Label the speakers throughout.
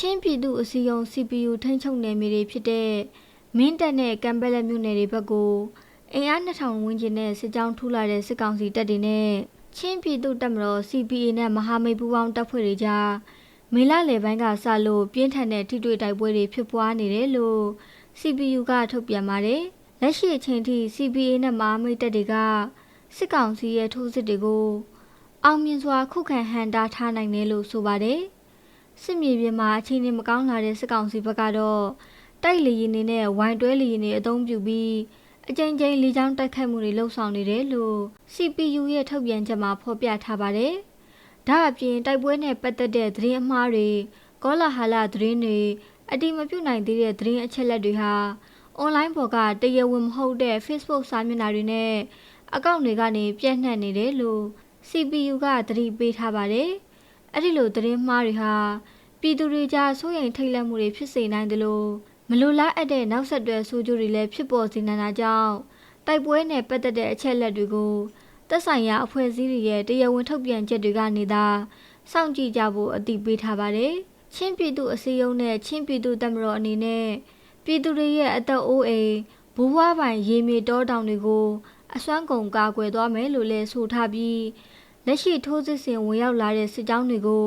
Speaker 1: ချင်းပြည်သူအစည်းအရုံး CPU ထိန်းချုပ်နယ်မြေတွေဖြစ်တဲ့မင်းတပ်နဲ့ကံပက်လက်မြို့နယ်တွေဘက်ကိုအင်အား2000ဝန်းကျင်နဲ့စစ်ကြောင်းထူလာတဲ့စစ်ကောင်စီတပ်တွေနဲ့ချင်းပြည်သူတပ်မတော် CPA နဲ့မဟာမိတ်ပူးပေါင်းတပ်ဖွဲ့တွေကြားမေလလယ်ပိုင်းကစလို့ပြင်းထန်တဲ့ထိတွေ့တိုက်ပွဲတွေဖြစ်ပွားနေတယ်လို့ CPU ကထုတ်ပြန်ပါတယ်။လက်ရှိအချိန်ထိ CPA နဲ့မဟာမိတ်တပ်တွေကစစ်ကောင်စီရဲ့ထိုးစစ်တွေကိုအောင်မြင်စွာခုခံဟန်တာထားနိုင်တယ်လို့ဆိုပါတယ်။စစ်မြေပြင်မှာအခြေအနေမကောင်းလာတဲ့စစ်ကောင်စီဘက်ကတော့တိုက်လေယာဉ်တွေနဲ့ဝိုင်တွဲလေယာဉ်တွေအသုံးပြုပြီးအကြိမ်ကြိမ်လေကြောင်းတိုက်ခိုက်မှုတွေလှုပ်ဆောင်နေတယ်လို့ CPU ရဲ့ထုတ်ပြန်ချက်မှာဖော်ပြထားပါတယ်။ဒါအပြင်တိုက်ပွဲနဲ့ပတ်သက်တဲ့သတင်းအမှားတွေကောလာဟလသတင်းတွေအတိမပြုတ်နိုင်သေးတဲ့သတင်းအချက်အလက်တွေဟာအွန်လိုင်းပေါ်ကတရားဝင်မဟုတ်တဲ့ Facebook စာမျက်နှာတွေနဲ့အကောင့်တွေကနေပြန့်နှံ့နေတယ်လို့ CPU ကသတိပေးထားပါတယ်။အဲ့ဒီလိုသတင်းမှားတွေဟာပြည်သူတွေကြားစိုးရိမ်ထိတ်လန့်မှုတွေဖြစ်စေနိုင်တယ်လို့မလိုလားအပ်တဲ့နောက်ဆက်တွဲဆိုးကျိုးတွေလည်းဖြစ်ပေါ်စေနိုင်တာကြောင့်တိုက်ပွဲနဲ့ပတ်သက်တဲ့အချက်အလက်တွေကိုသက်ဆိုင်ရာအဖွဲ့အစည်းတွေရဲ့တရားဝင်ထုတ်ပြန်ချက်တွေကနေသာစောင့်ကြည့်ကြဖို့အသိပေးထားပါတယ်။ချင်းပြည်သူအစည်းအရုံးနဲ့ချင်းပြည်သူတပ်မတော်အနေနဲ့ပြည်သူတွေရဲ့အသက်အိုးအိမ်ဘိုးဘွားပိုင်ရေမြေတောတောင်တွေကိုအစွမ်းကုန်ကာကွယ်သွားမယ်လို့လည်းဆိုထားပြီးလက်ရှိထိုးစစ်ဆင်ဝင်ရောက်လာတဲ့စစ်ကြောင်းတွေကို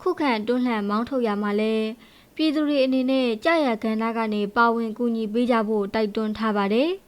Speaker 1: ခုခံတွန်းလှန်မောင်းထုတ်ရမှာလဲပြည်သူတွေအနေနဲ့ကြာရကဏ္ဍကနေပါဝင်ကူညီပေးကြဖို့တိုက်တွန်းထားပါတယ်။